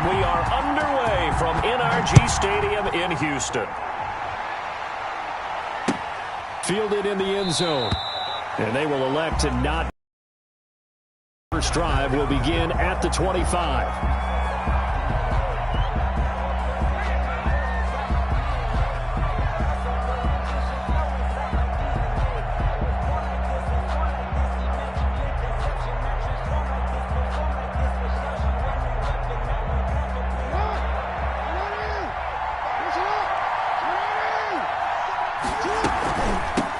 we are underway from NRG Stadium in Houston. Fielded in the end zone. And they will elect to not. First drive will begin at the 25.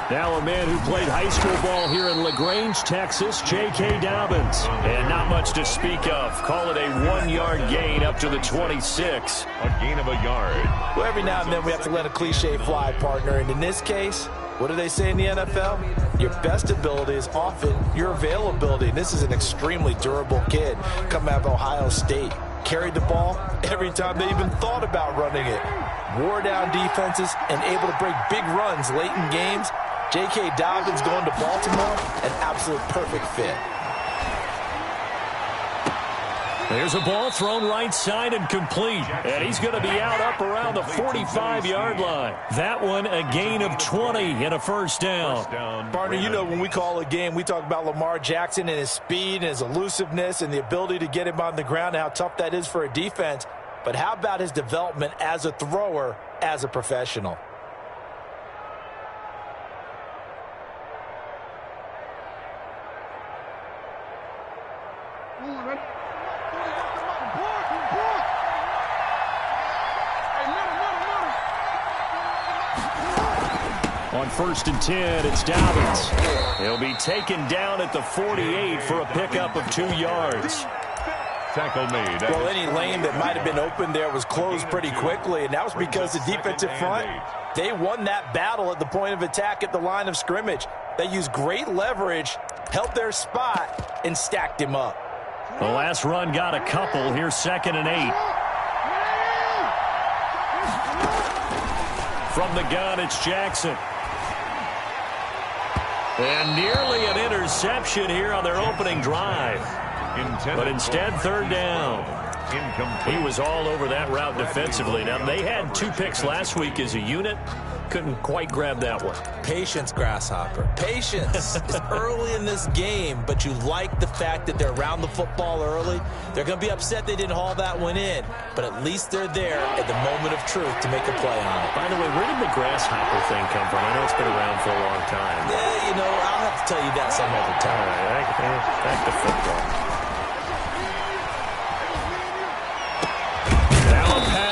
Now a man who played high school ball here in LaGrange, Texas, J.K. Dobbins. And not much to speak of. Call it a 1-yard gain up to the 26. A gain of a yard. Well, every now and then we have to let a cliche fly, partner. And in this case, what do they say in the NFL? Your best ability is often your availability. And this is an extremely durable kid coming out of Ohio State. Carried the ball every time they even thought about running it. Wore down defenses and able to break big runs late in games. J.K. Dobbins going to Baltimore, an absolute perfect fit. There's a ball thrown right side and complete. And he's going to be out up around the 45-yard line. That one a gain of 20 and a first down. Partner, you know when we call a game, we talk about Lamar Jackson and his speed and his elusiveness and the ability to get him on the ground and how tough that is for a defense. But how about his development as a thrower, as a professional? On 1st and 10, it's Dobbins. He'll be taken down at the 48 for a pickup of 2 yards. Tackle made. Well, any lane that might have been open there was closed pretty quickly, and that was because the defensive front, they won that battle at the point of attack at the line of scrimmage. They used great leverage, held their spot, and stacked him up. The last run got a couple. Here's 2nd and 8. From the gun, it's Jackson. And nearly an interception here on their opening drive. But instead, 3rd down. He was all over that route defensively. Now, they had 2 picks last week as a unit. Couldn't quite grab that one. Patience, Grasshopper. Patience. It's early in this game, but you like the fact that they're around the football early. They're going to be upset they didn't haul that one in, but at least they're there at the moment of truth to make a play on it. By the way, where did the Grasshopper thing come from? I know it's been around for a long time. Yeah, you know, I'll have to tell you that some other time. All right, back to football.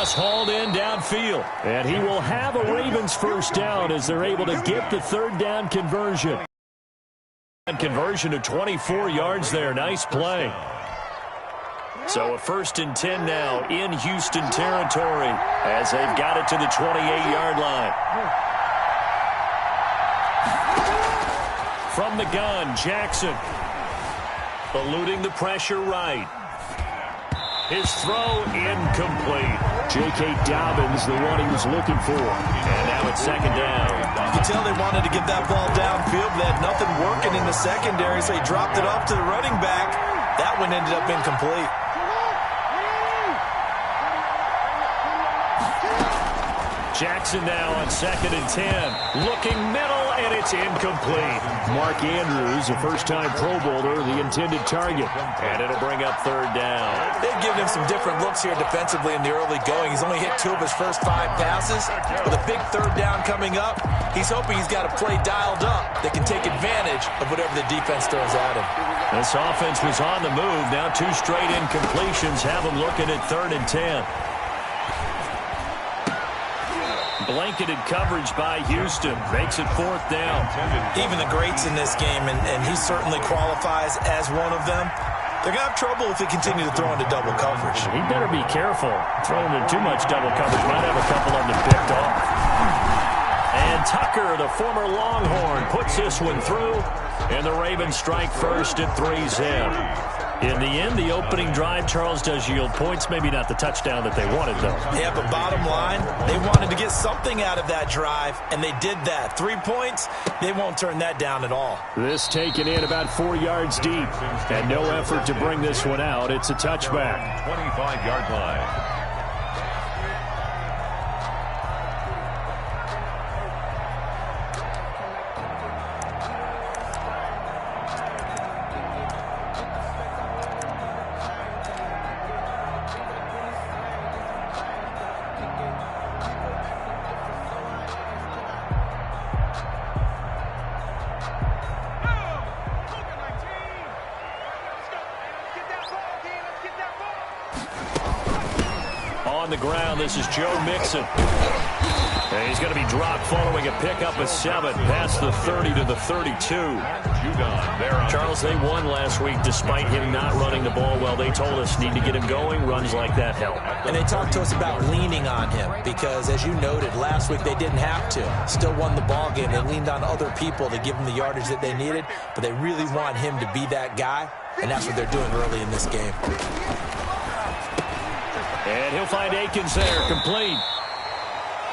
Hauled in downfield, and he will have a Ravens first down as they're able to get the 3rd down conversion. Conversion of 24 yards there. Nice play. So a 1st and 10 now in Houston territory as they've got it to the 28-yard line. From the gun, Jackson eluding the pressure right. His throw incomplete. J.K. Dobbins, the one he was looking for. And now it's 2nd down. You can tell they wanted to get that ball downfield, but they had nothing working in the secondary, so he dropped it off to the running back. That one ended up incomplete. Jackson now on 2nd and 10. Looking middle, and it's incomplete. Mark Andrews, a first-time Pro Bowler, the intended target. And it'll bring up 3rd down. They've given him some different looks here defensively in the early going. He's only hit 2 of his first 5 passes. With a big 3rd down coming up, he's hoping he's got a play dialed up that can take advantage of whatever the defense throws at him. This offense was on the move. Now 2 straight incompletions have him looking at 3rd and 10. Blanketed coverage by Houston. Makes it 4th down. Even the greats in this game, and he certainly qualifies as one of them, they're going to have trouble if they continue to throw into double coverage. He better be careful. Throwing into too much double coverage might have a couple of them picked off. And Tucker, the former Longhorn, puts this one through. And the Ravens strike first at 3-zip. In the end, the opening drive, Charles, does yield points. Maybe not the touchdown that they wanted, though. Yeah, but bottom line, they wanted to get something out of that drive, and they did that. 3 points, they won't turn that down at all. This taken in about 4 yards deep, and no effort to bring this one out. It's a touchback. 25-yard line. On the ground, this is Joe Mixon. And he's going to be dropped following a pickup of 7 past the 30 to the 32. Charles, they won last week despite him not running the ball well. They told us need to get him going. Runs like that help. And they talked to us about leaning on him because, as you noted, last week they didn't have to. Still won the ball game. They leaned on other people to give them the yardage that they needed, but they really want him to be that guy, and that's what they're doing early in this game. And he'll find Akins there, complete.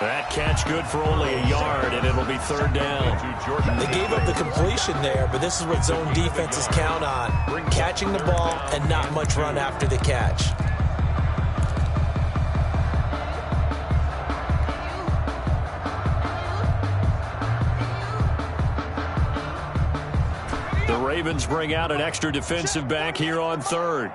That catch good for only a yard, and it'll be 3rd down. They gave up the completion there, but this is what zone defenses count on. Catching the ball and not much run after the catch. The Ravens bring out an extra defensive back here on 3rd.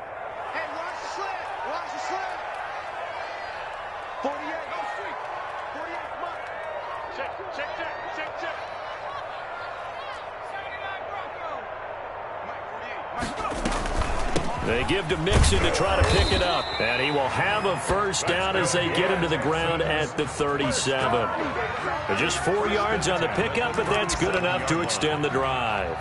They give to Mixon to try to pick it up. And he will have a 1st down as they get him to the ground at the 37. But just 4 yards on the pickup, but that's good enough to extend the drive.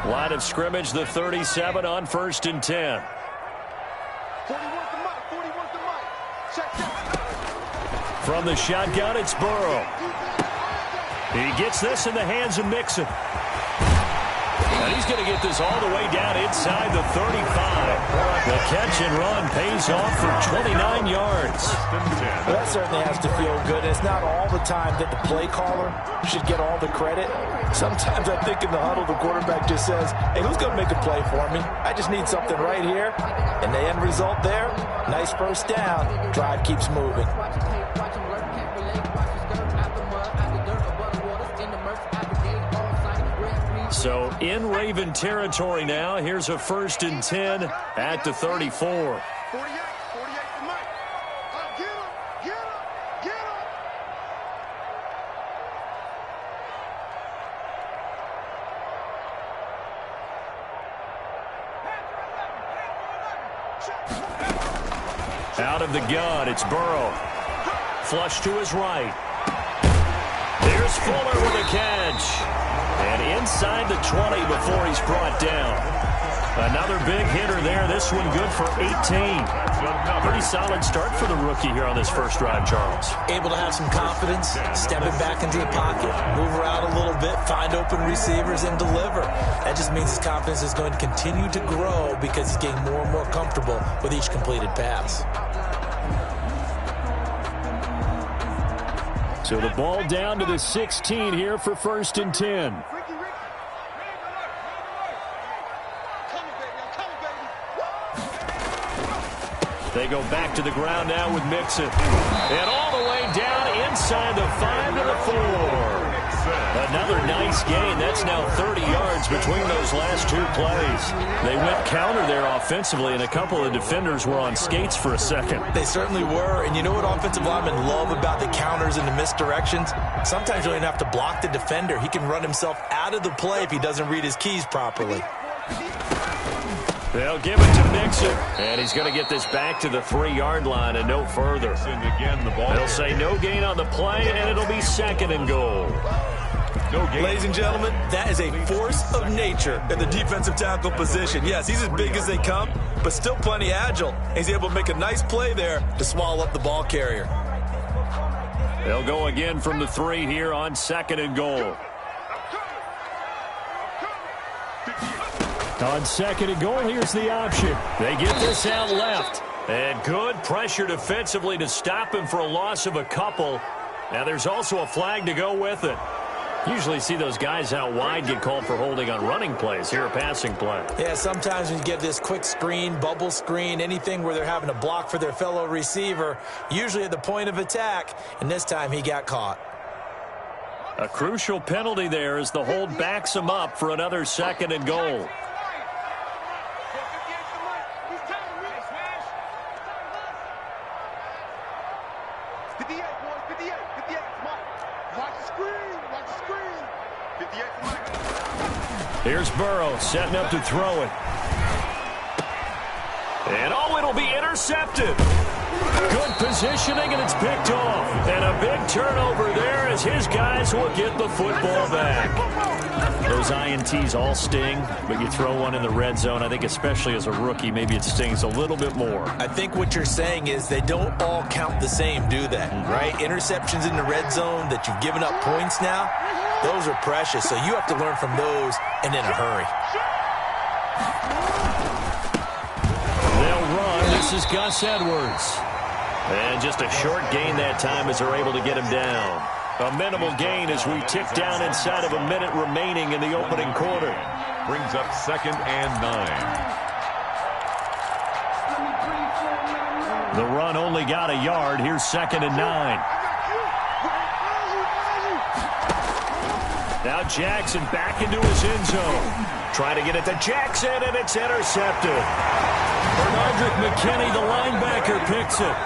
Line of scrimmage, the 37 on 1st and 10. From the shotgun, it's Burrow. He gets this in the hands of Mixon. And he's going to get this all the way down inside the 35. The catch and run pays off for 29 yards. Well, that certainly has to feel good. It's not all the time that the play caller should get all the credit. Sometimes I think in the huddle, the quarterback just says, hey, who's going to make a play for me? I just need something right here. And the end result there, nice 1st down. Drive keeps moving. So in Raven territory now, here's a 1st and 10 at the 34. Out of the gun, it's Burrow. Flush to his right. Here's Fuller with a catch. And inside the 20 before he's brought down. Another big hitter there. This one good for 18. Pretty solid start for the rookie here on this 1st drive, Charles. Able to have some confidence, step it back into the pocket, move around a little bit, find open receivers, and deliver. That just means his confidence is going to continue to grow because he's getting more and more comfortable with each completed pass. So the ball down to the 16 here for 1st and 10. They go back to the ground now with Mixon. And all the way down inside the 5 to the 4. Another nice gain. That's now 30 yards between those last 2 plays. They went counter there offensively, and a couple of defenders were on skates for a second. They certainly were. And you know what offensive linemen love about the counters and the misdirections? Sometimes you don't even have to block the defender. He can run himself out of the play if he doesn't read his keys properly. They'll give it to Mixon, and he's going to get this back to the 3-yard line and no further. They'll say no gain on the play, and it'll be 2nd and goal. Ladies and gentlemen, that is a force of nature in the defensive tackle position. Yes, he's as big as they come, but still plenty agile. He's able to make a nice play there to swallow up the ball carrier. They'll go again from the 3 here on 2nd and goal. On 2nd and goal, here's the option. They get this out left. And good pressure defensively to stop him for a loss of a couple. Now there's also a flag to go with it. Usually see those guys out wide get called for holding on running plays. Here a passing play. Yeah, sometimes when you get this quick screen, bubble screen, anything where they're having to block for their fellow receiver, usually at the point of attack, and this time he got caught. A crucial penalty there as the hold backs him up for another 2nd and goal. Here's Burrow setting up to throw it. And it'll be intercepted. Good positioning, and it's picked off. And a big turnover there as his guys will get the football back. Those INTs all sting, but you throw one in the red zone, I think especially as a rookie, maybe it stings a little bit more. I think what you're saying is they don't all count the same, do they? Right? Interceptions in the red zone that you've given up points now, those are precious, so you have to learn from those and in a hurry. They'll run. This is Gus Edwards. And just a short gain that time as they're able to get him down. A minimal gain as we tick down inside of a minute remaining in the opening quarter. Brings up 2nd and 9. The run only got a yard. Here's 2nd and 9. Now Jackson back into his end zone. Trying to get it to Jackson, and it's intercepted. Bernardrick McKinney, the linebacker, picks it.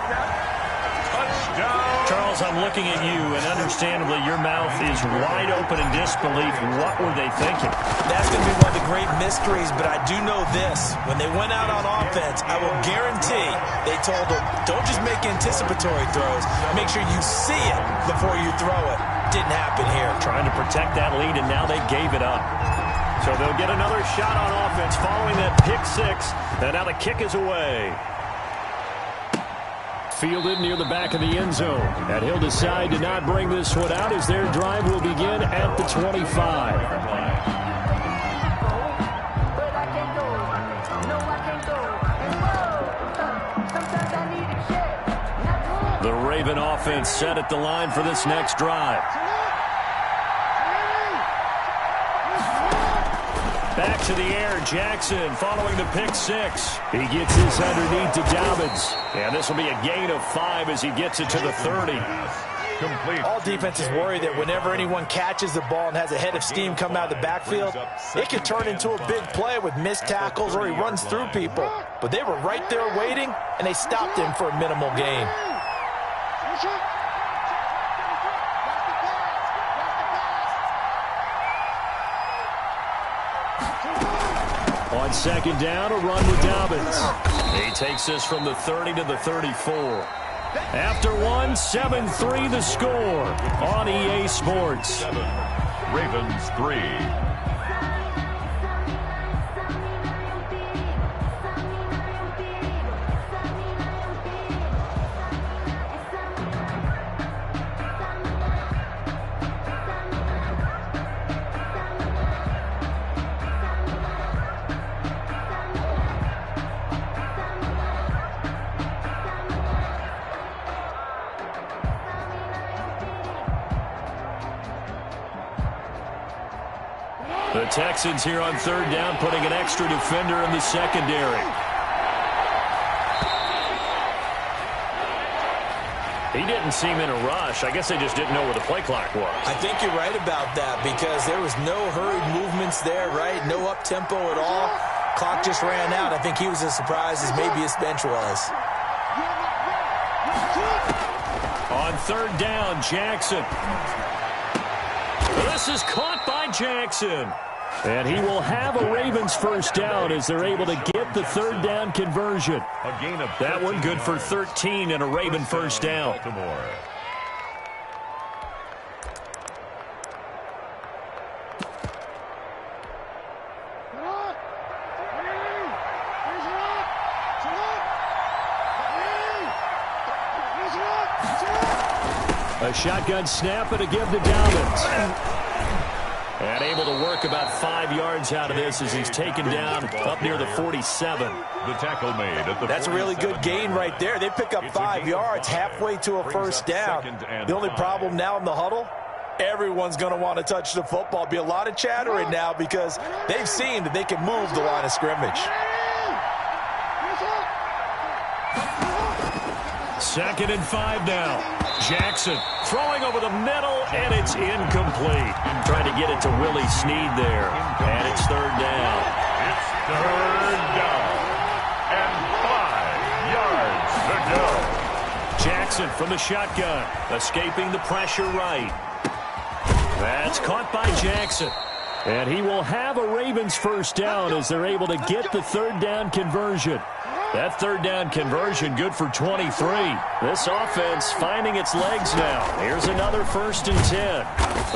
Touchdown. Charles, I'm looking at you, and understandably your mouth is wide open in disbelief. What were they thinking? That's going to be one of the great mysteries, but I do know this. When they went out on offense, I will guarantee they told them, don't just make anticipatory throws. Make sure you see it before you throw it. Didn't happen here. Trying to protect that lead, and now they gave it up. So they'll get another shot on offense following that pick 6, and now the kick is away. Fielded near the back of the end zone, and he'll decide to not bring this one out as their drive will begin at the 25. The Raven offense set at the line for this next drive. Back to the air, Jackson following the pick 6. He gets this underneath to Dobbins. And this will be a gain of 5 as he gets it to the 30. Complete. All defenses worry that whenever anyone catches the ball and has a head of steam come out of the backfield, it can turn into a big play with missed tackles or he runs through people. But they were right there waiting, and they stopped him for a minimal gain. On 2nd down, a run with Dobbins. He takes this from the 30 to the 34. After 7-3 the score on EA Sports. Ravens 3. The Texans here on 3rd down, putting an extra defender in the secondary. He didn't seem in a rush. I guess they just didn't know where the play clock was. I think you're right about that because there was no hurried movements there, right? No up-tempo at all. Clock just ran out. I think he was as surprised as maybe his bench was. On 3rd down, Jackson. This is caught by Jackson. And he will have a Ravens first down as they're able to get the 3rd down conversion. A gain of that one good for 13 and a Raven first down. Baltimore. A shotgun snap and a give to Dobbins. And able to work about 5 yards out of this as he's taken down up near the 47. The tackle made at the That's a really good gain right there. They pick up 5 yards halfway to a first down. The only problem now in the huddle, everyone's going to want to touch the football. Be a lot of chattering now because they've seen that they can move the line of scrimmage. 2nd and 5 now. Jackson throwing over the middle, and it's incomplete. Trying to get it to Willie Snead there. And it's 3rd down. It's 3rd down. And 5 yards to go. Jackson from the shotgun. Escaping the pressure right. That's caught by Jackson. And he will have a Ravens first down as they're able to get the 3rd down conversion. That 3rd down conversion good for 23. This offense finding its legs now. Here's another 1st and 10.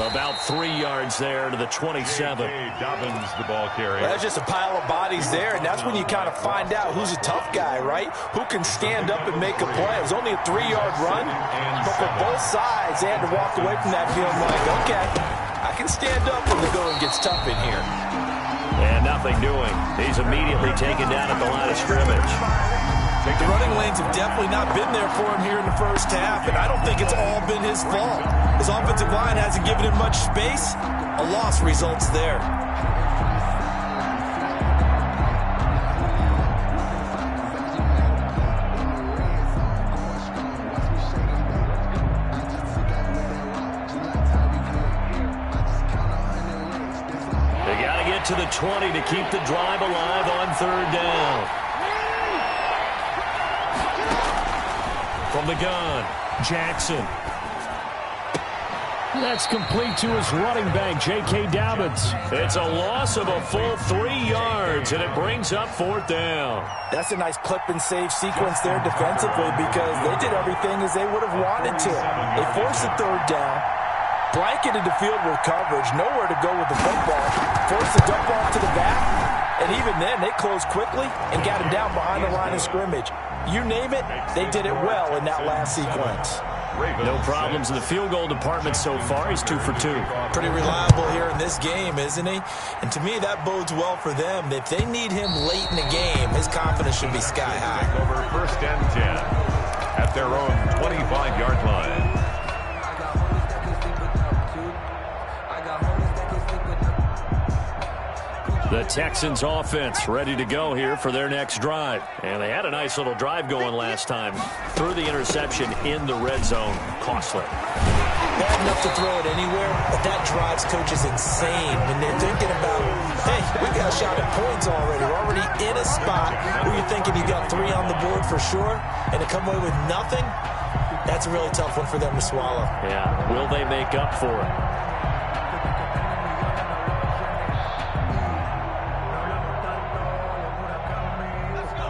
About 3 yards there to the 27. Dobbins, the ball carrier. Well, that's just a pile of bodies there, and that's when you kind of find out who's a tough guy, right? Who can stand up and make a play. It was only a 3-yard run, but for both sides, they had to walk away from that feeling like, okay, I can stand up when the going gets tough in here. And nothing doing. He's immediately taken down at the line of scrimmage. The running lanes have definitely not been there for him here in the first half, and I don't think it's all been his fault. His offensive line hasn't given him much space. A loss results there. To the 20 to keep the drive alive on 3rd down. From the gun, Jackson. That's complete to his running back, J.K. Dobbins. It's a loss of a full 3 yards, and it brings up 4th down. That's a nice clip and save sequence there defensively because they did everything as they would have wanted to. They forced the 3rd down. Blanketed the field with coverage, nowhere to go with the football, forced the dump off to the back, and even then they closed quickly and got him down behind the line of scrimmage. You name it, they did it well in that last sequence. No problems in the field goal department so far. He's 2 for 2. Pretty reliable here in this game, isn't he? And to me, that bodes well for them. If they need him late in the game, his confidence should be sky high. Over 1st and 10 at their own 25-yard line. The Texans offense ready to go here for their next drive. And they had a nice little drive going last time. Threw the interception in the red zone. Costly. Bad enough to throw it anywhere, but that drives coaches insane when they're thinking about, hey, we got a shot at points already. We're already in a spot where you're thinking you got 3 on the board for sure, and to come away with nothing, that's a really tough one for them to swallow. Yeah, will they make up for it?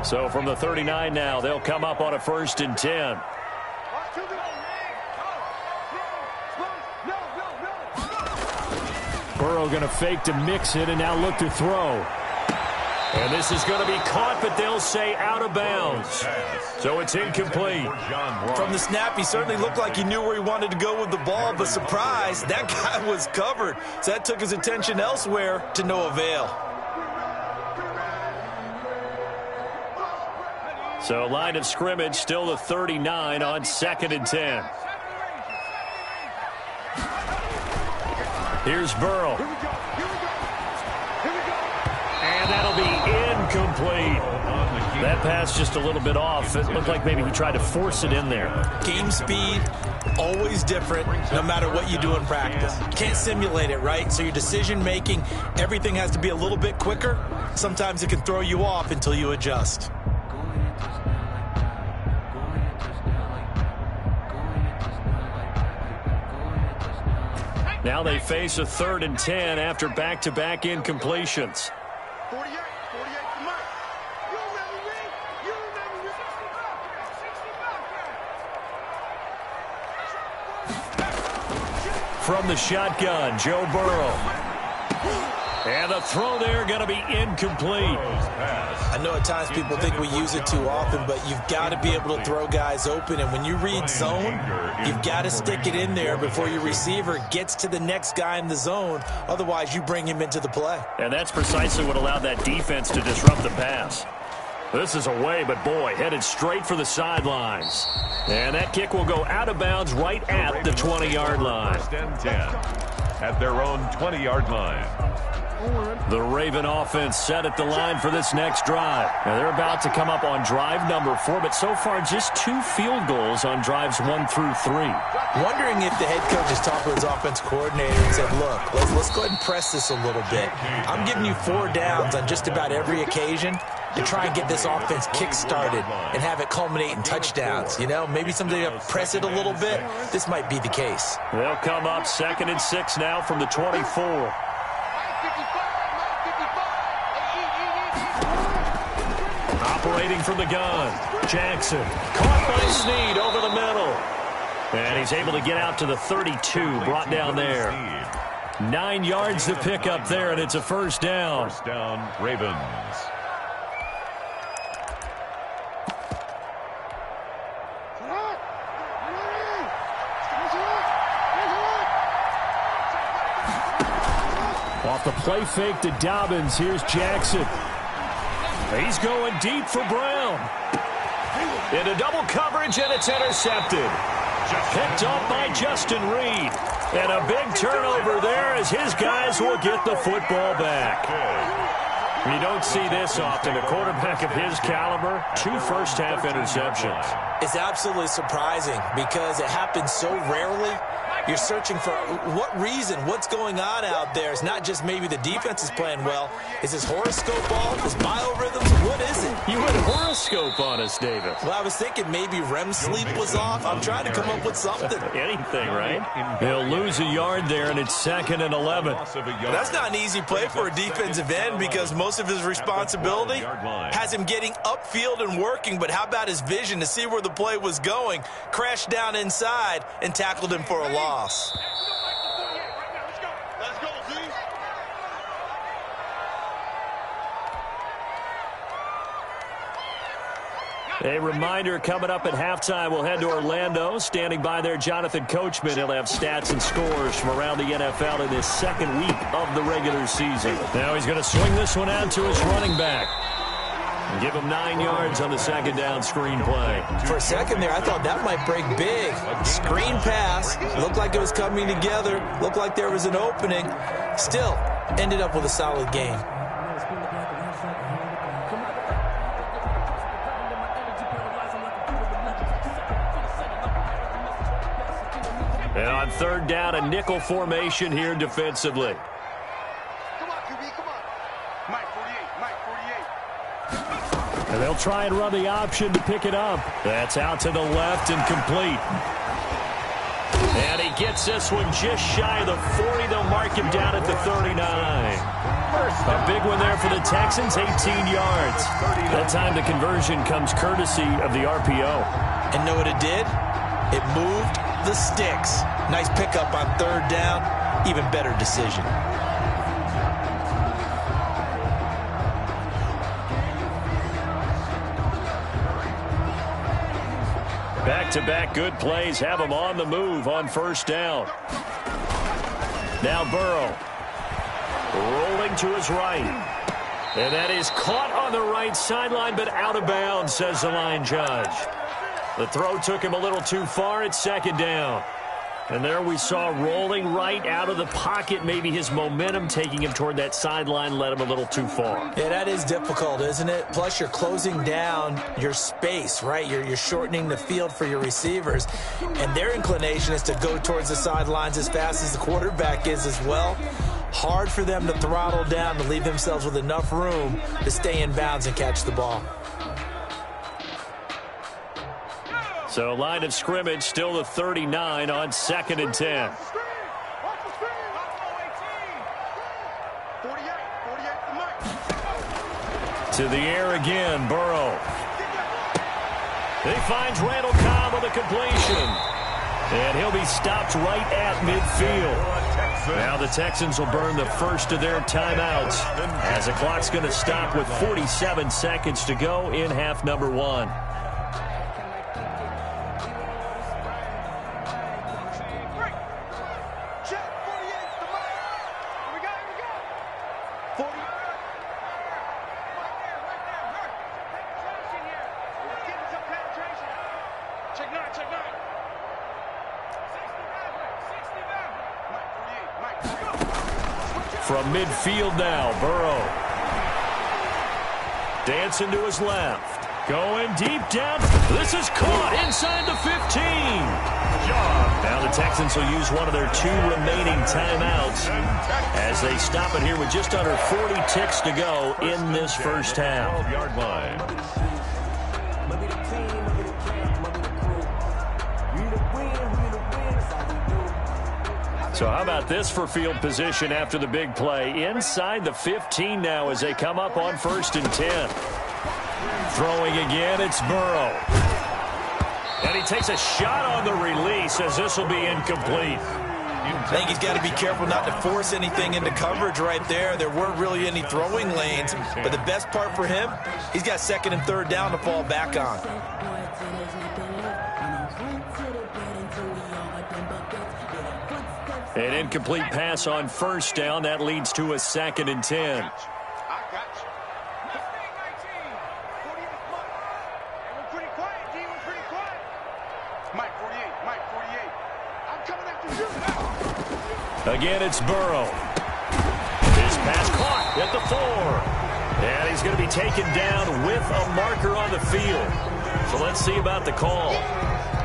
So from the 39 now, they'll come up on a 1st and 10. Burrow going to fake to mix it and now look to throw. And this is going to be caught, but they'll say out of bounds. So it's incomplete. From the snap, he certainly looked like he knew where he wanted to go with the ball, but surprise, that guy was covered. So that took his attention elsewhere to no avail. So line of scrimmage still the 39 on 2nd and 10. Here's Burrow. And that'll be incomplete. That pass just a little bit off. It looked like maybe he tried to force it in there. Game speed, always different, no matter what you do in practice. You can't simulate it, right? So your decision making, everything has to be a little bit quicker. Sometimes it can throw you off until you adjust. Now they face a 3rd and 10 after back-to-back incompletions. From the shotgun, Joe Burrow. And the throw there going to be incomplete. I know at times people think we use it too often, but you've got to be able to throw guys open. And when you read zone, you've got to stick it in there before your receiver gets to the next guy in the zone. Otherwise, you bring him into the play. And that's precisely what allowed that defense to disrupt the pass. This is away, but boy, headed straight for the sidelines. And that kick will go out of bounds right at the 20-yard line. First and 10 at their own 20-yard line. The Raven offense set at the line for this next drive. Now they're about to come up on drive number 4, but so far just 2 field goals on drives 1 through 3. Wondering if the head coach has talked with his offense coordinator and said, look, let's go ahead and press this a little bit. I'm giving you 4 downs on just about every occasion to try and get this offense kick-started and have it culminate in touchdowns. You know, maybe something to press it a little bit. This might be the case. They'll come up 2nd and 6 now from the 24. Operating from the gun, Jackson caught by Snead over the middle. And he's able to get out to the 32, brought down there. 9 yards to pick up there, and it's a first down. First down, Ravens. Off the play fake to Dobbins, here's Jackson. He's going deep for Brown. Into double coverage, and it's intercepted. Picked off by Justin Reed. And a big turnover there as his guys will get the football back. You don't see this often. A quarterback of his caliber, 2 first-half interceptions. It's absolutely surprising because it happens so rarely. You're searching for what reason, what's going on out there. It's not just maybe the defense is playing well. Is his horoscope off? His biorhythms? What is it? You had horoscope on us, David. Well, I was thinking maybe REM sleep was off. I'm trying to come up with something. Anything, right? They'll lose a yard there, and it's 2nd and 11. That's not an easy play for a defensive end because most of his responsibility has him getting upfield and working. But how about his vision to see where the play was going? Crashed down inside and tackled him for a loss. A reminder coming up at halftime, we'll head to Orlando. Standing by there, Jonathan Coachman. He'll have stats and scores from around the NFL in this 2nd week of the regular season. Now he's going to swing this one out to his running back. Give him 9 yards on the 2nd down screen play. For a second there, I thought that might break big. Screen pass. Looked like it was coming together. Looked like there was an opening. Still, ended up with a solid game. And on 3rd down, a nickel formation here defensively. And they'll try and run the option to pick it up. That's out to the left and complete. And he gets this one just shy of the 40. They'll mark him down at the 39. A big one there for the Texans, 18 yards. That time the conversion comes courtesy of the RPO. And know what it did? It moved the sticks. Nice pickup on 3rd down. Even better decision. Back-to-back good plays have him on the move on 1st down. Now Burrow rolling to his right. And that is caught on the right sideline, but out of bounds, says the line judge. The throw took him a little too far at 2nd down. And there we saw rolling right out of the pocket. Maybe his momentum taking him toward that sideline led him a little too far. Yeah, that is difficult, isn't it? Plus, you're closing down your space, right? You're shortening the field for your receivers. And their inclination is to go towards the sidelines as fast as the quarterback is as well. Hard for them to throttle down to leave themselves with enough room to stay in bounds and catch the ball. So line of scrimmage still the 39 on 2nd and 10. To the air again, Burrow. He finds Randall Cobb on the completion. And he'll be stopped right at midfield. Now the Texans will burn the first of their timeouts as the clock's going to stop with 47 seconds to go in half number one. From midfield now, Burrow. Dancing to his left. Going deep down. This is caught inside the 15. Now the Texans will use one of their 2 remaining timeouts as they stop it here with just under 40 ticks to go in this first half. 12-yard line. So how about this for field position after the big play? Inside the 15 now as they come up on 1st and 10. Throwing again, it's Burrow. And he takes a shot on the release as this will be incomplete. I think he's got to be careful not to force anything into coverage right there. There weren't really any throwing lanes, but the best part for him, he's got 2nd and 3rd down to fall back on. An incomplete pass on 1st down. That leads to a 2nd and 10. Again, it's Burrow. His pass caught at the 4. And he's going to be taken down with a marker on the field. So let's see about the call.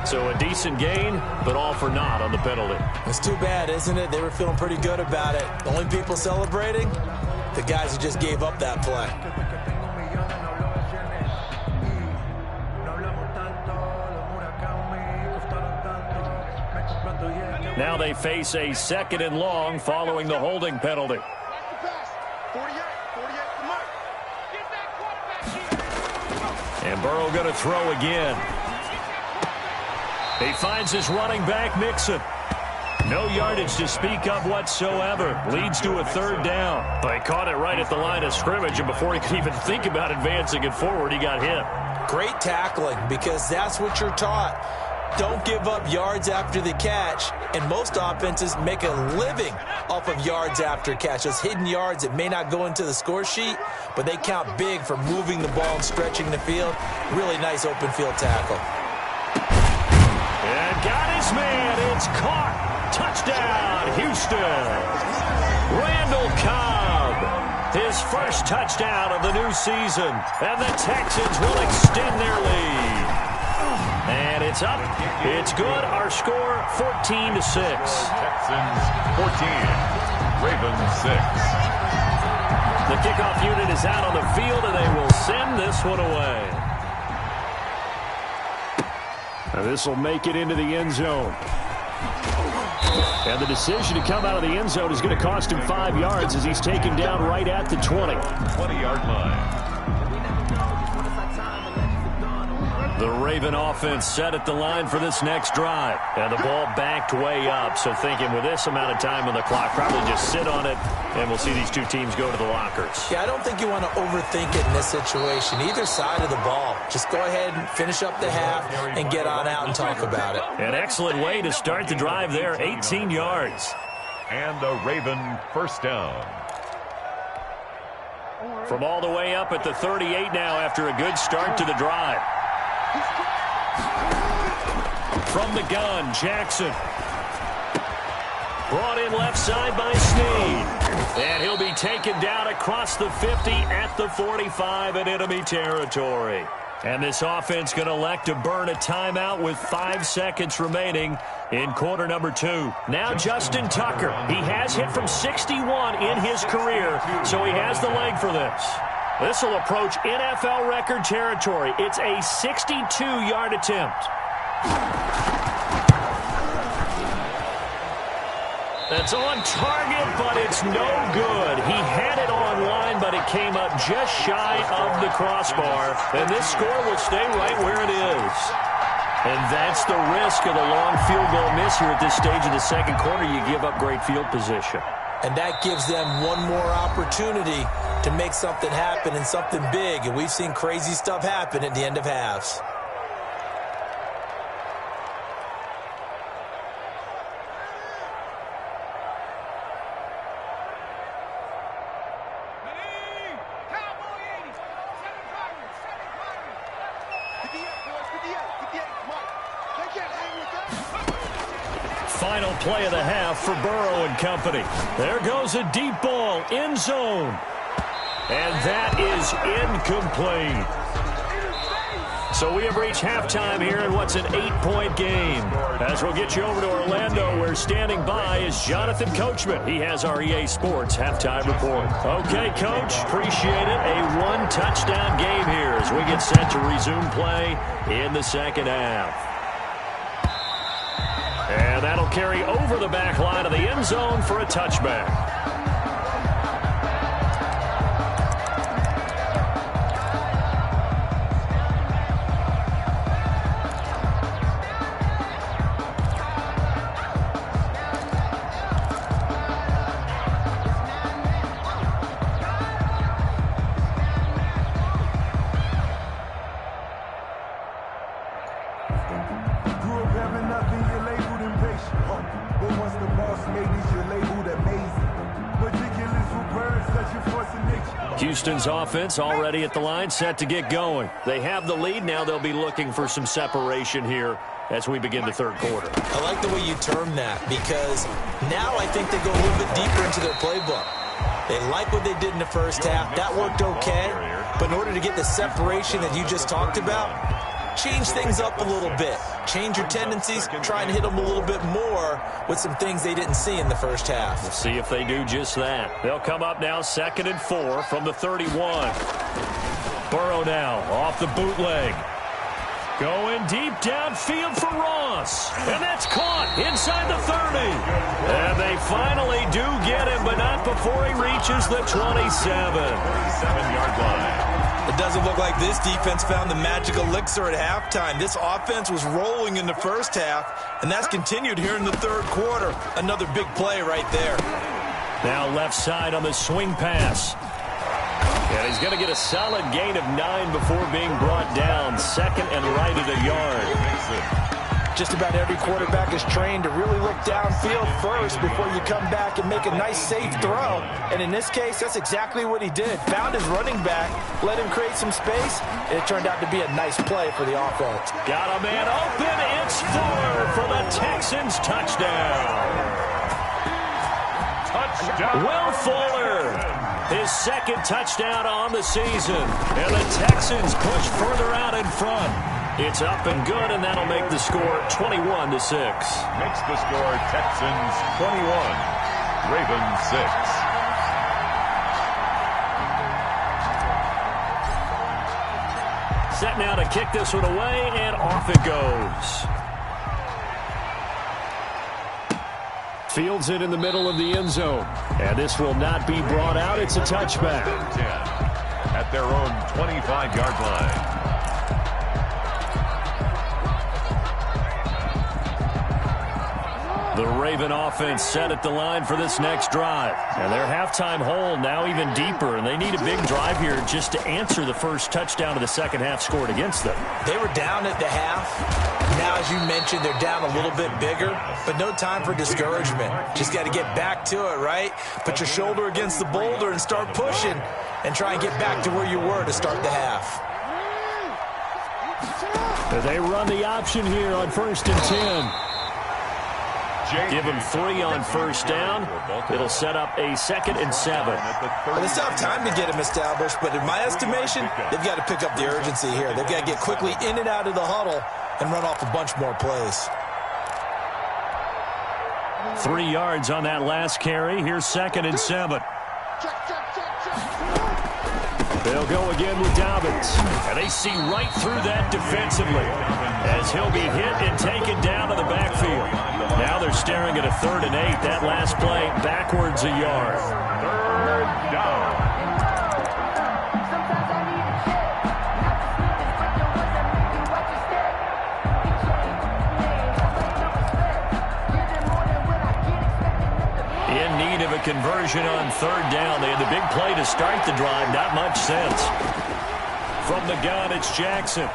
So a decent gain, but all for naught on the penalty. It's too bad, isn't it? They were feeling pretty good about it. The only people celebrating, the guys who just gave up that play. Now they face a 2nd and long following the holding penalty. And Burrow going to throw again. He finds his running back, Mixon. No yardage to speak of whatsoever. Leads to a 3rd down. But he caught it right at the line of scrimmage, and before he could even think about advancing it forward, he got hit. Great tackling, because that's what you're taught. Don't give up yards after the catch, and most offenses make a living off of yards after catch. Those hidden yards that may not go into the score sheet, but they count big for moving the ball and stretching the field. Really nice open field tackle. And got his man. It's caught. Touchdown, Houston. Randall Cobb, his first touchdown of the new season. And the Texans will extend their lead. And it's up. It's good. Our score, 14-6. Texans 14, Ravens 6. The kickoff unit is out on the field, and they will send this one away. Now this will make it into the end zone. And the decision to come out of the end zone is going to cost him 5 yards as he's taken down right at the 20. 20-yard line. The Raven offense set at the line for this next drive. And the ball backed way up, so thinking with this amount of time on the clock, probably just sit on it, and we'll see these two teams go to the lockers. Yeah, I don't think you want to overthink it in this situation, either side of the ball. Just go ahead and finish up the half and get on out and talk about it. An excellent way to start the drive there, 18 yards. And a Raven first down. From all the way up at the 38 now after a good start to the drive. From the gun, Jackson. Brought in left side by Snead. And he'll be taken down across the 50 at the 45 in enemy territory. And this offense going to elect to burn a timeout with 5 seconds remaining in quarter number 2. Now Justin Tucker. He has hit from 61 in his career, so he has the leg for this. This will approach NFL record territory. It's a 62-yard attempt. That's on target, but it's no good. He had it on line, but it came up just shy of the crossbar. And this score will stay right where it is. And that's the risk of the long field goal miss here at this stage of the second quarter. You give up great field position. And that gives them one more opportunity to make something happen and something big. And we've seen crazy stuff happen at the end of halves. Final play of the half for Burrow and company. There goes a deep ball, end zone. And that is incomplete. So we have reached halftime here in what's an 8-point game. As we'll get you over to Orlando, where standing by is Jonathan Coachman. He has our EA Sports halftime report. Okay, Coach, appreciate it. A one-touchdown game here as we get set to resume play in the second half. And that'll carry over the back line of the end zone for a touchback. Houston's offense already at the line, set to get going. They have the lead. Now they'll be looking for some separation here as we begin the third quarter. I like the way you term that, because now I think they go a little bit deeper into their playbook. They like what they did in the first half. That worked okay. But in order to get the separation that you just talked about, change things up a little bit. Change your tendencies, try and hit them a little bit more with some things they didn't see in the first half. We'll see if they do just that. They'll come up now 2nd and 4 from the 31. Burrow now off the bootleg. Going deep downfield for Ross. And that's caught inside the 30. And they finally do get him, but not before he reaches the 27. 27-yard line. It doesn't look like this defense found the magic elixir at halftime. This offense was rolling in the first half, and that's continued here in the third quarter. Another big play right there. Now left side on the swing pass. And he's going to get a solid gain of 9 before being brought down. 2nd and right at a yard. Just about every quarterback is trained to really look downfield first before you come back and make a nice, safe throw. And in this case, that's exactly what he did. Found his running back, let him create some space, and it turned out to be a nice play for the offense. Got a man open. It's Fuller for the Texans touchdown. Touchdown. Will Fuller, his 2nd touchdown on the season. And the Texans push further out in front. It's up and good, and that'll make the score 21-6. Makes the score Texans 21, Ravens 6. Set now to kick this one away, and off it goes. Fields it in the middle of the end zone. And this will not be brought out. It's a touchback. 10 at their own 25-yard line. The Raven offense set at the line for this next drive. And their halftime hole now even deeper, and they need a big drive here just to answer the first touchdown of the second half scored against them. They were down at the half. Now, as you mentioned, they're down a little bit bigger, but no time for discouragement. Just got to get back to it, right? Put your shoulder against the boulder and start pushing and try and get back to where you were to start the half. They run the option here on 1st and 10. Give them 3 on first down. It'll set up a 2nd and 7. Well, they still have time to get them established, but in my estimation, they've got to pick up the urgency here. They've got to get quickly in and out of the huddle and run off a bunch more plays. 3 yards on that last carry. Here's 2nd and 7. They'll go again with Dobbins. And they see right through that defensively as he'll be hit and taken down to the backfield. Now they're staring at a 3rd and 8. That last play backwards a yard. 3rd down. point of a conversion on third down. They had the big play to start the drive. Not much sense. From the gun, it's Jackson.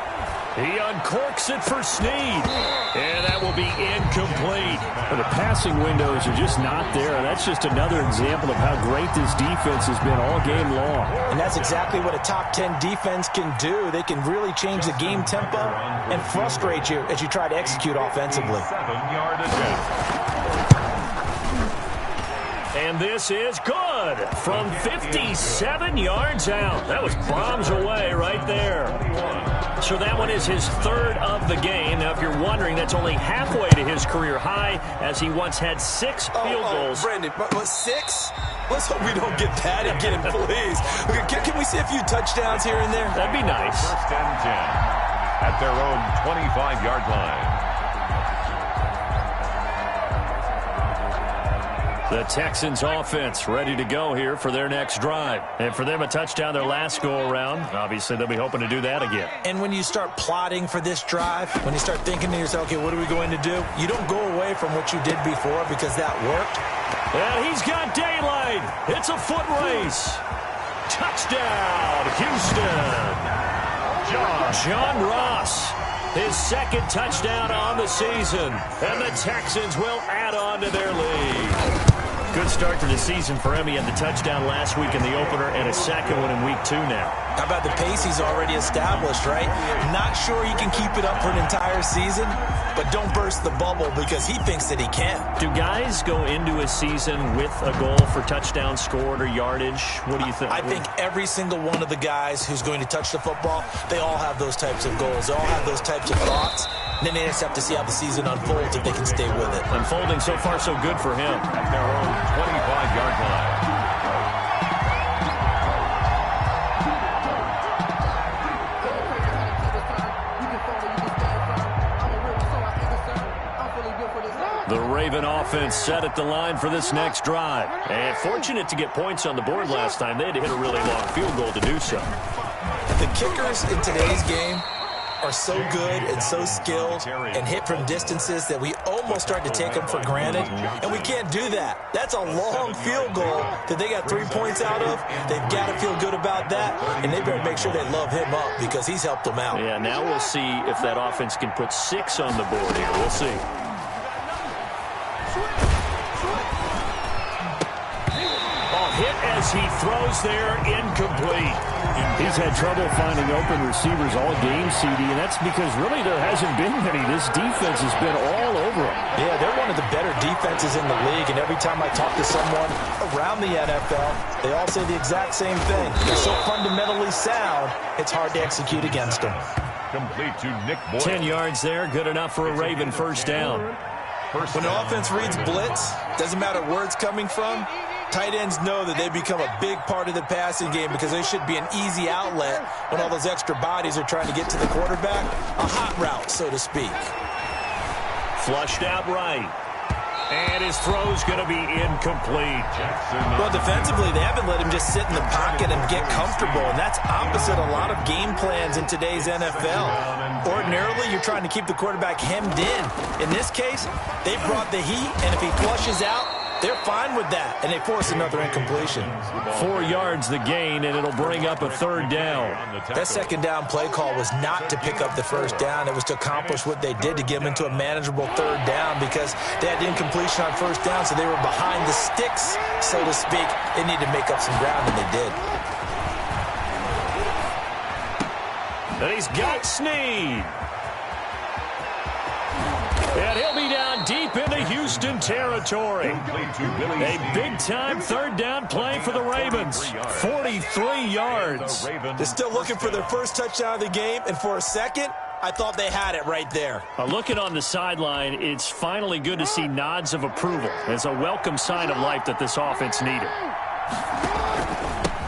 He uncorks it for Snead. And that will be incomplete. The passing windows are just not there. That's just another example of how great this defense has been all game long. And that's exactly what a top 10 defense can do. They can really change the game tempo and frustrate you as you try to execute offensively. 7-yard attempt. And this is good from 57 yards out. That was bombs away right there. So that one is his third of the game. Now, if you're wondering, that's only halfway to his career high, as he once had 6 field goals. Brandon, but 6? Let's hope we don't get that again, please. Can we see a few touchdowns here and there? That'd be nice. First and 10 at their own 25-yard line. The Texans offense ready to go here for their next drive. And for them, a touchdown their last go-around. Obviously, they'll be hoping to do that again. And when you start plotting for this drive, when you start thinking to yourself, okay, what are we going to do? You don't go away from what you did before because that worked. And he's got daylight. It's a foot race. Touchdown, Houston. John Ross, his second touchdown on the season. And the Texans will add on to their lead. Good start to the season for him. He had the touchdown last week in the opener and a second one in week 2 now. How about the pace he's already established, right? Not sure he can keep it up for an entire season, but don't burst the bubble because he thinks that he can. Do guys go into a season with a goal for touchdowns scored or yardage? What do you think? I think every single one of the guys who's going to touch the football, they all have those types of goals. They all have those types of thoughts. And then they just have to see how the season unfolds if they can stay with it. Unfolding so far so good for him. At their own 25-yard line. The Raven offense set at the line for this next drive. And fortunate to get points on the board last time. They had to hit a really long field goal to do so. The kickers in today's game are so good and so skilled and hit from distances that we almost start to take them for granted, and we can't do that. That's a long field goal that they got 3 points out of. They've got to feel good about that, and they better make sure they love him up because he's helped them out. Yeah, now we'll see if that offense can put 6 on the board here. We'll see. Hit as he throws there, incomplete. He's had trouble finding open receivers all game, CD, and that's because really there hasn't been many. This defense has been all over him. Yeah, they're one of the better defenses in the league, and every time I talk to someone around the NFL, they all say the exact same thing. They're so fundamentally sound, it's hard to execute against them. Complete to Nick Boyd. 10 yards there, good enough for a Raven first down. When an offense reads blitz, doesn't matter where it's coming from, tight ends know that they become a big part of the passing game because they should be an easy outlet when all those extra bodies are trying to get to the quarterback. A hot route, so to speak. Flushed out right. And his throw's going to be incomplete. Well, defensively, they haven't let him just sit in the pocket and get comfortable, and that's opposite a lot of game plans in today's NFL. Ordinarily, you're trying to keep the quarterback hemmed in. In this case, they brought the heat, and if he flushes out, they're fine with that, and they force another incompletion. 4 yards the gain, and it'll bring up a third down. That second down play call was not to pick up the first down. It was to accomplish what they did to get them into a manageable third down because they had incompletion on first down, so they were behind the sticks, so to speak. They needed to make up some ground, and they did. And he's got Snead. And he'll be down deep into Houston territory. A big-time third down play for the Ravens. 43 yards. They're still looking for their first touchdown of the game, and for a second, I thought they had it right there. Looking on the sideline, it's finally good to see nods of approval. It's a welcome sign of life that this offense needed.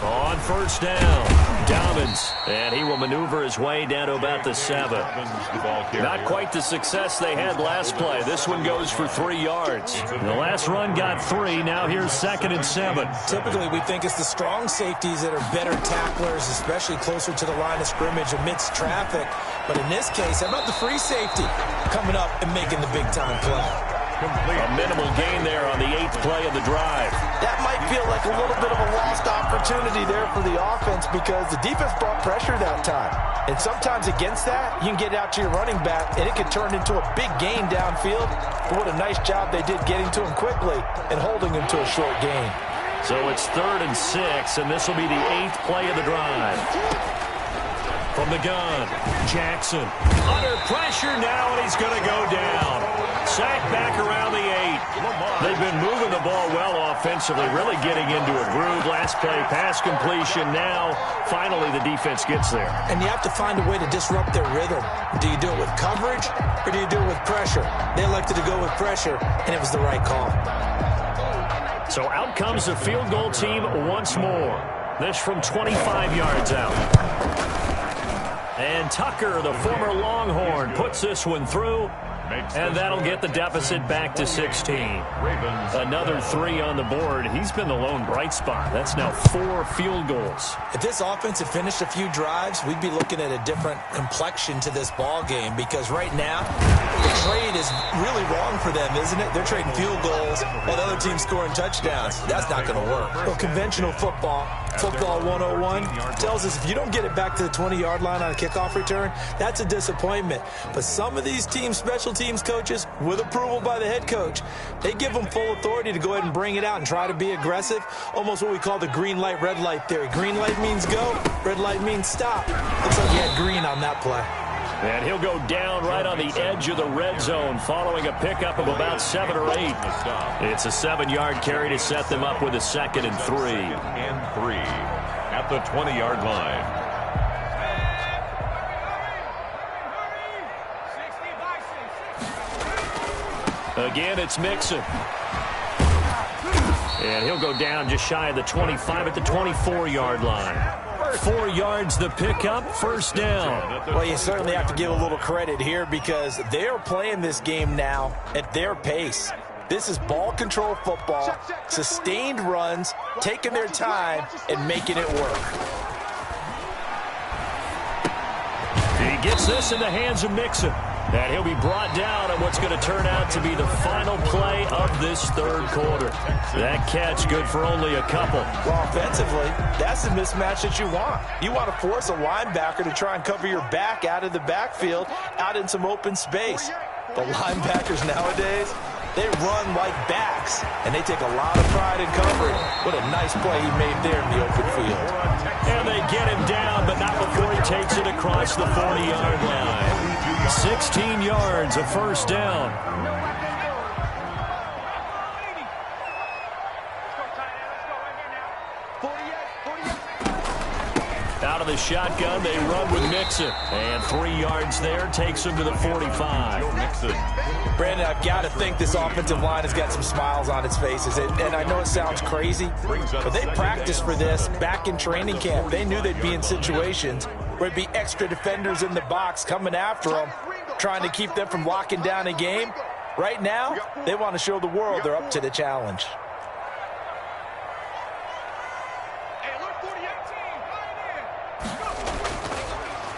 On first down, Dobbins, and he will maneuver his way down to about the 7. Not quite the success they had last play. This one goes for 3 yards. The last run got 3. Now here's 2nd and 7. Typically, we think it's the strong safeties that are better tacklers, especially closer to the line of scrimmage amidst traffic. But in this case, how about the free safety coming up and making the big-time play? complete. A minimal gain there on the 8th play of the drive. That might feel like a little bit of a lost opportunity there for the offense because the defense brought pressure that time. And sometimes against that, you can get out to your running back, and it can turn into a big gain downfield. But what a nice job they did getting to him quickly and holding him to a short gain. So it's 3rd and 6, and this will be the 8th play of the drive. From the gun, Jackson. Under pressure now, and he's going to go down. Sacked back around the 8. They've been moving the ball well offensively, really getting into a groove. Last play, pass completion. Now, finally, the defense gets there. And you have to find a way to disrupt their rhythm. Do you do it with coverage, or do you do it with pressure? They elected to go with pressure, and it was the right call. So out comes the field goal team once more. This from 25 yards out. And Tucker, the former Longhorn, puts this one through. And that'll get the deficit back to 16. Another 3 on the board. He's been the lone bright spot. That's now 4 field goals. If this offense had finished a few drives, we'd be looking at a different complexion to this ball game because right now, the trade is really wrong for them, isn't it? They're trading field goals while the other team's scoring touchdowns. That's not going to work. Well, conventional football 101, tells us if you don't get it back to the 20-yard line on a kickoff return, that's a disappointment. But some of these teams, special teams coaches, with approval by the head coach, they give them full authority to go ahead and bring it out and try to be aggressive, almost what we call the green light, red light theory. Green light means go, red light means stop. Looks like he had green on that play. And he'll go down right on the edge of the red zone following a pickup of about 7 or 8. It's a 7-yard carry to set them up with a 2nd and 3. And 3 at the 20-yard line. Again, it's Mixon. And he'll go down just shy of the 25 at the 24-yard line. 4 yards the pickup, 1st down. Well, you certainly have to give a little credit here because they're playing this game now at their pace. This is ball control football, sustained runs, taking their time, and making it work. He gets this in the hands of Mixon. And he'll be brought down on what's going to turn out to be the final play of this 3rd quarter. That catch good for only a couple. Well, offensively, that's the mismatch that you want. You want to force a linebacker to try and cover your back out of the backfield, out in some open space. The linebackers nowadays, they run like backs, and they take a lot of pride in covering. What a nice play he made there in the open field. And they get him down, but not before he takes it across the 40-yard line. 16 yards, a 1st down. Out of the shotgun, they run with Mixon. And 3 yards there takes him to the 45. Brandon, I've got to think this offensive line has got some smiles on its faces. And I know it sounds crazy, but they practiced for this back in training camp. They knew they'd be in situations where it'd be extra defenders in the box coming after them, trying to keep them from locking down a game. Right now, they want to show the world they're up to the challenge.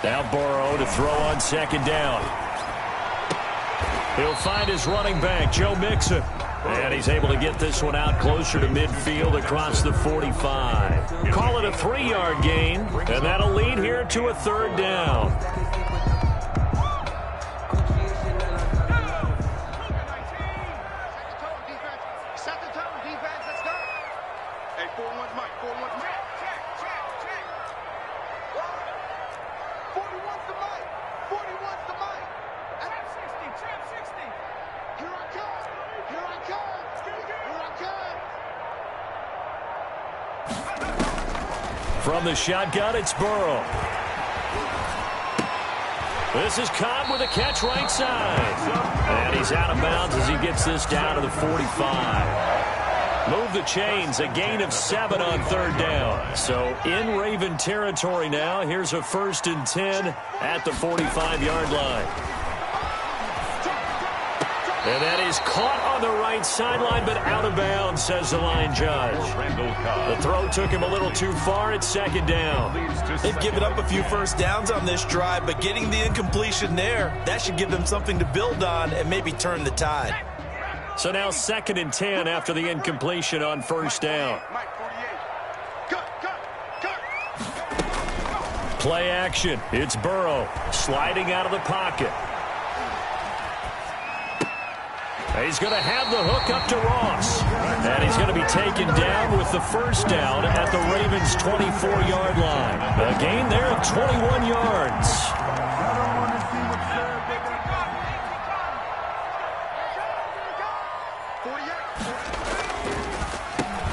Now Burrow to throw on 2nd down. He'll find his running back, Joe Mixon. And he's able to get this one out closer to midfield across the 45. Call it a 3-yard gain, and that'll lead here to a 3rd down. From the shotgun, it's Burrow. This is Cobb with a catch right side. And he's out of bounds as he gets this down to the 45. Move the chains, a gain of 7 on 3rd down. So in Raven territory now. Here's a 1st and 10 at the 45-yard line. And that is caught on the right sideline, but out of bounds, says the line judge. The throw took him a little too far. It's 2nd down. They've given up a few 1st downs on this drive, but getting the incompletion there, that should give them something to build on and maybe turn the tide. So now 2nd and 10 after the incompletion on first down. Play action. It's Burrow sliding out of the pocket. He's going to have the hook up to Ross. And he's going to be taken down with the first down at the Ravens' 24-yard line. A gain there of 21 yards.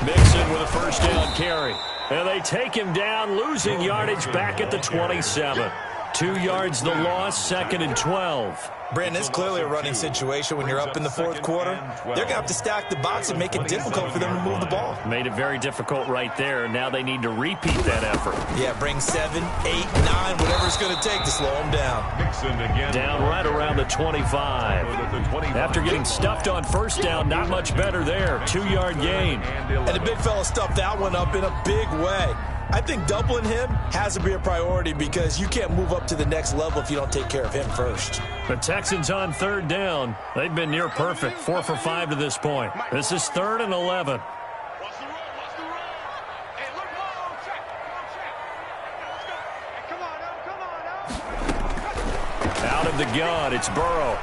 Mixon with a first down carry. And they take him down, losing yardage back at the 27. 2 yards the loss, 2nd and 12. Brandon, it's clearly a running situation when you're up in the fourth quarter. They're going to have to stack the box and make it difficult for them to move the ball. Made it very difficult right there. Now they need to repeat that effort. Yeah, bring 7, 8, 9, whatever it's going to take to slow them down. Down right around the 25. After getting stuffed on first down, not much better there. 2-yard gain. And the big fella stuffed that one up in a big way. I think doubling him has to be a priority because you can't move up to the next level if you don't take care of him first. The Texans on 3rd down. They've been near perfect, 4 for 5 to this point. This is 3rd and 11. Out of the gun, it's Burrow.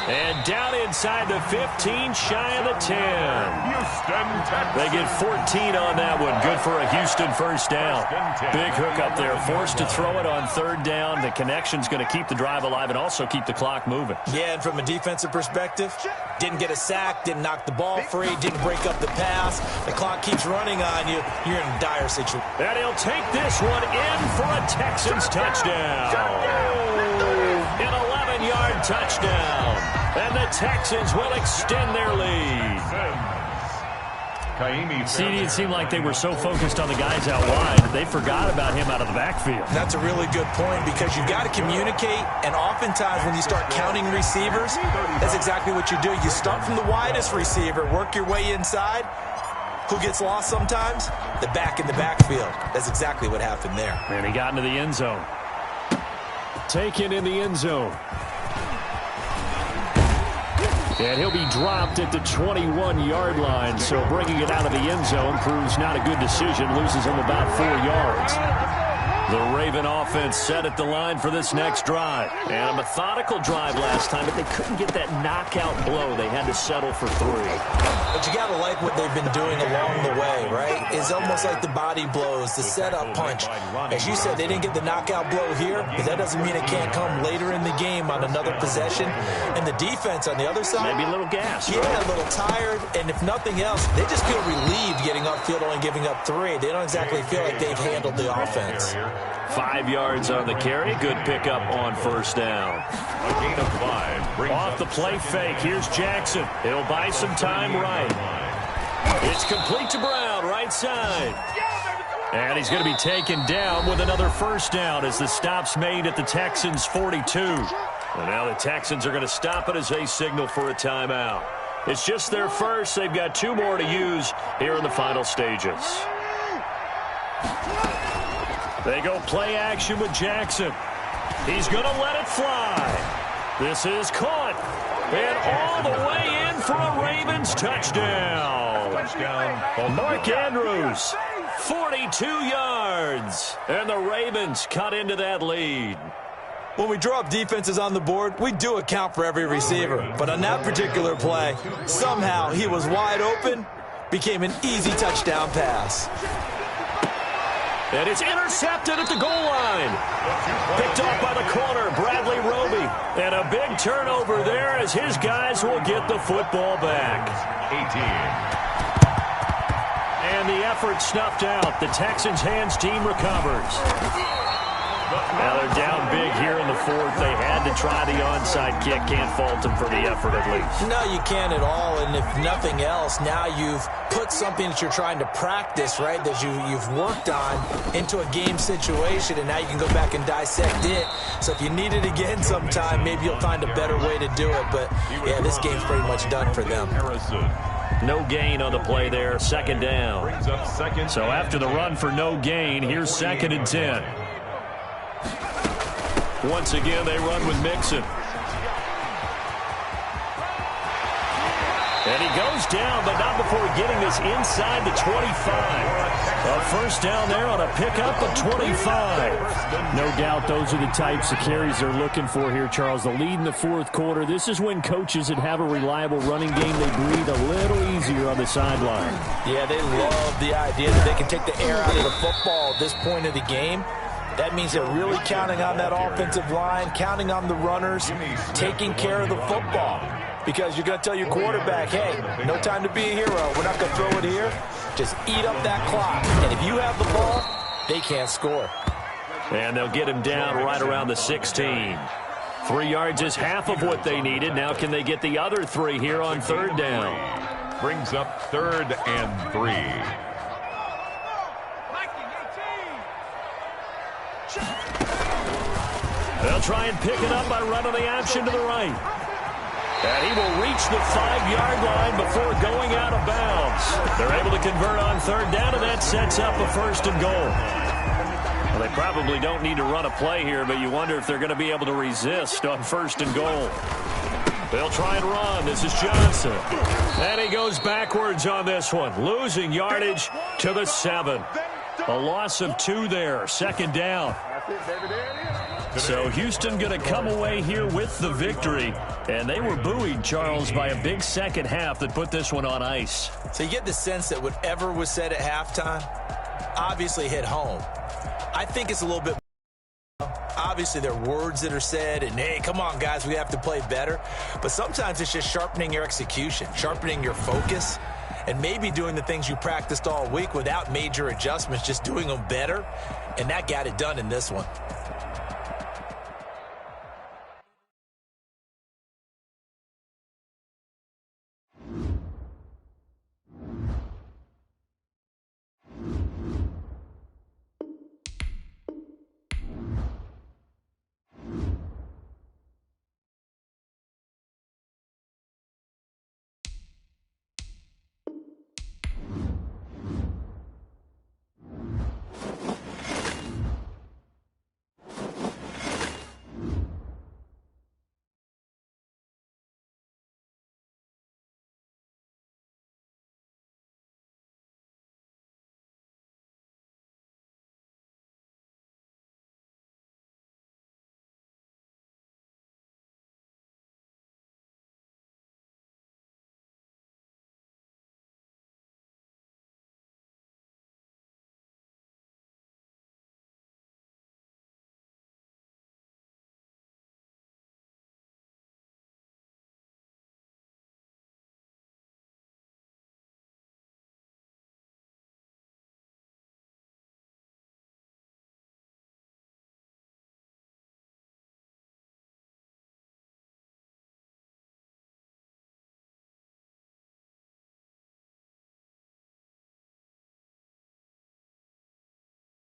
And down inside the 15, shy of the 10. They get 14 on that one. Good for a Houston first down. Big hook up there. Forced to throw it on 3rd down. The connection's going to keep the drive alive and also keep the clock moving. Yeah, and from a defensive perspective, didn't get a sack, didn't knock the ball free, didn't break up the pass. The clock keeps running on you. You're in a dire situation. And he'll take this one in for a Texans touchdown. An 11-yard touchdown. And the Texans will extend their lead. CD, it seemed like they were so focused on the guys out wide that they forgot about him out of the backfield. That's a really good point because you've got to communicate, and oftentimes when you start counting receivers, that's exactly what you do. You start from the widest receiver, work your way inside. Who gets lost sometimes? The back in the backfield. That's exactly what happened there. And he got into the end zone. Taken in the end zone. And he'll be dropped at the 21-yard line, so bringing it out of the end zone proves not a good decision, loses him about 4 yards. The Raven offense set at the line for this next drive. And a methodical drive last time, but they couldn't get that knockout blow. They had to settle for 3. But you got to like what they've been doing along the way, right? It's almost like the body blows, the setup punch. As you said, they didn't get the knockout blow here, but that doesn't mean it can't come later in the game on another possession. And the defense on the other side, maybe a little gas. Yeah, a little tired. And if nothing else, they just feel relieved getting upfield, only giving up 3. They don't exactly feel like they've handled the offense. 5 yards on the carry. Good pickup on first down. A gain of 5. Off the play fake. Here's Jackson. He'll buy some time right. It's complete to Brown, right side. And he's going to be taken down with another first down as the stop's made at the Texans' 42. And now the Texans are going to stop it as they signal for a timeout. It's just their first. They've got 2 more to use here in the final stages. They go play action with Jackson. He's going to let it fly. This is caught. And all the way in for a Ravens touchdown. Mark Andrews, 42 yards. And the Ravens cut into that lead. When we draw up defenses on the board, we do account for every receiver. But on that particular play, somehow he was wide open, became an easy touchdown pass. And it's intercepted at the goal line. Picked off by the corner, Bradley Roby. And a big turnover there as his guys will get the football back. 18. And the effort snuffed out. The Texans' hands team recovers. Now they're down big here in the 4th. They had to try the onside kick. Can't fault them for the effort at least. No, you can't at all. And if nothing else, now you've put something that you're trying to practice, right, that you've worked on into a game situation, and now you can go back and dissect it. So if you need it again sometime, maybe you'll find a better way to do it. But, yeah, this game's pretty much done for them. No gain on the play there, 2nd down. So after the run for no gain, here's 2nd and 10. Once again, they run with Mixon. And he goes down, but not before getting this inside the 25. A first down there on a pickup of 25. No doubt those are the types of carries they're looking for here, Charles. The lead in the fourth quarter. This is when coaches that have a reliable running game, they breathe a little easier on the sideline. Yeah, they love the idea that they can take the air out of the football at this point of the game. That means they're really counting on that offensive line, counting on the runners, taking care of the football. Because you're going to tell your quarterback, hey, no time to be a hero. We're not going to throw it here. Just eat up that clock. And if you have the ball, they can't score. And they'll get him down right around the 16. 3 yards is half of what they needed. Now can they get the other 3 here on third down? Brings up 3rd and 3. They'll try and pick it up by running the option to the right. And he will reach the 5-yard line before going out of bounds. They're able to convert on third down, and that sets up a 1st and goal. Well, they probably don't need to run a play here, but you wonder if they're going to be able to resist on 1st and goal. They'll try and run. This is Johnson. And he goes backwards on this one, losing yardage to the 7. A loss of 2 there, 2nd down. So Houston going to come away here with the victory. And they were buoyed, Charles, by a big second half that put this one on ice. So you get the sense that whatever was said at halftime obviously hit home. I think it's a little bit obviously there are words that are said and, hey, come on, guys, we have to play better. But sometimes it's just sharpening your execution, sharpening your focus, and maybe doing the things you practiced all week without major adjustments, just doing them better. And that got it done in this one.